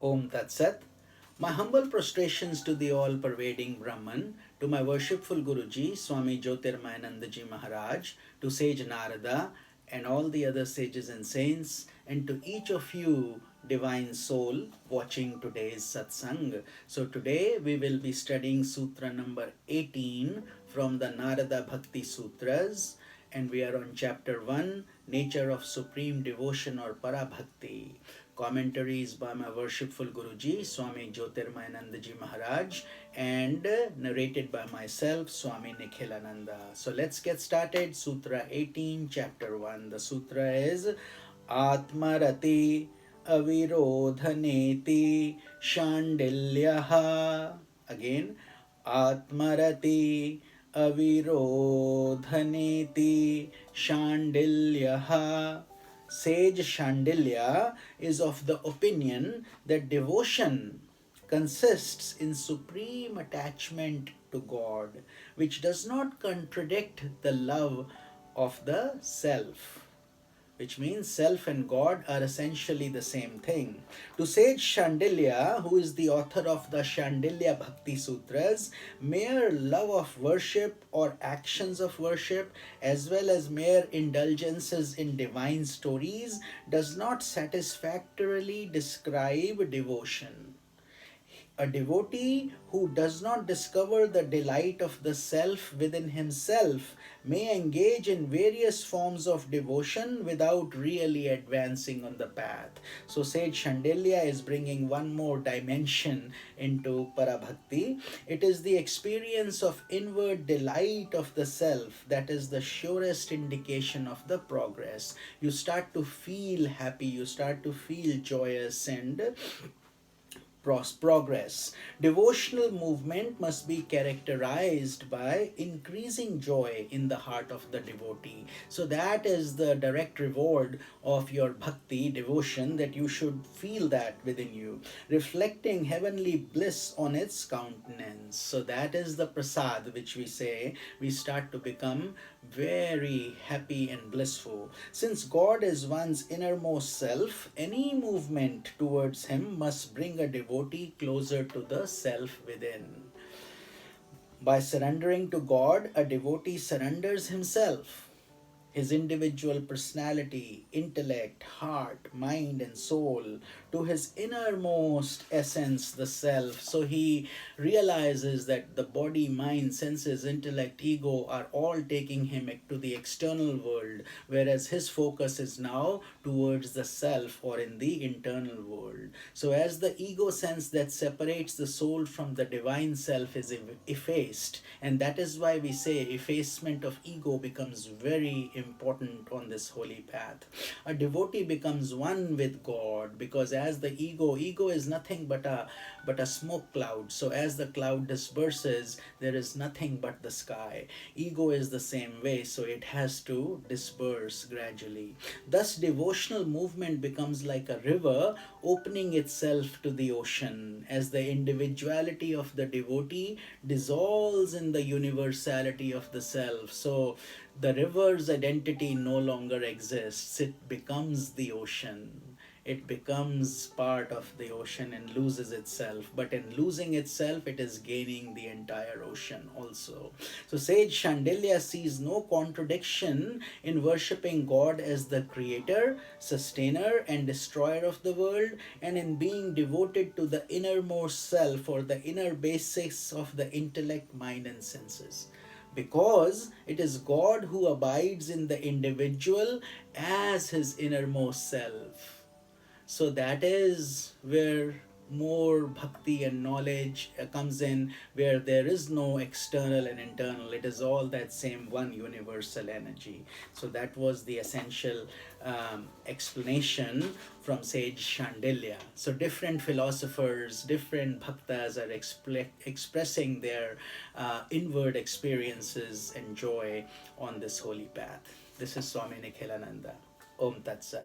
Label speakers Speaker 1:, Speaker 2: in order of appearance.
Speaker 1: Om Tat Sat. My humble prostrations to the all-pervading Brahman, to my worshipful Guruji, Swami Jyotirmayanandaji Maharaj, to sage Narada, and all the other sages and saints, and to each of you, divine soul, watching today's satsang. So today we will be studying Sutra number 18 from the Narada Bhakti Sutras, and we are on chapter 1, Nature of Supreme Devotion or Parabhakti. Commentaries by my worshipful Guruji, Swami Jyotirmayanandaji Maharaj, and narrated by myself, Swami Nikhilananda. So let's get started. Sutra 18, chapter 1. The sutra is Atmarati Avirodhaneti Shandilyaha. Again, Atmarati Avirodhaneti Shandilyaha. Sage Shandilya is of the opinion that devotion consists in supreme attachment to God, which does not contradict the love of the self, which means self and God are essentially the same thing. To sage Shandilya, who is the author of the Shandilya Bhakti Sutras, mere love of worship or actions of worship, as well as mere indulgences in divine stories, does not satisfactorily describe devotion. A devotee who does not discover the delight of the self within himself may engage in various forms of devotion without really advancing on the path. So Sage Shandilya is bringing one more dimension into Parabhakti. It is the experience of inward delight of the self that is the surest indication of the progress. You start to feel happy, you start to feel joyous and progress. Devotional movement must be characterized by increasing joy in the heart of the devotee. So that is the direct reward of your bhakti, devotion, that you should feel that within you, reflecting heavenly bliss on its countenance. So that is the prasad which we say we start to become very happy and blissful. Since God is one's innermost self, any movement towards Him must bring a devotee closer to the self within. By surrendering to God, a devotee surrenders himself, his individual personality, intellect, heart, mind, and soul to his innermost essence, the self. So he realizes that the body, mind, senses, intellect, ego are all taking him to the external world, whereas his focus is now towards the self or in the internal world. So as the ego sense that separates the soul from the divine self is effaced, and that is why we say effacement of ego becomes very important on this holy path. A devotee becomes one with God, because as the ego is nothing but a smoke cloud. So as the cloud disperses, there is nothing but the sky. Ego is the same way, so it has to disperse gradually. Thus devotional movement becomes like a river opening itself to the ocean, as the individuality of the devotee dissolves in the universality of the self. So the river's identity no longer exists. It becomes the ocean. It becomes part of the ocean and loses itself. But in losing itself, it is gaining the entire ocean also. So Sage Shandilya sees no contradiction in worshipping God as the creator, sustainer, and destroyer of the world, and in being devoted to the innermost self, or the inner basics of the intellect, mind, and senses, because it is God who abides in the individual as his innermost self. So that is where more bhakti and knowledge comes in, where there is no external and internal. It is all that same one universal energy. So that was the essential explanation from Sage Shandilya. So different philosophers, different bhaktas are expressing their inward experiences and joy on this holy path. This is Swami Nikhilananda. Om Tat Sat.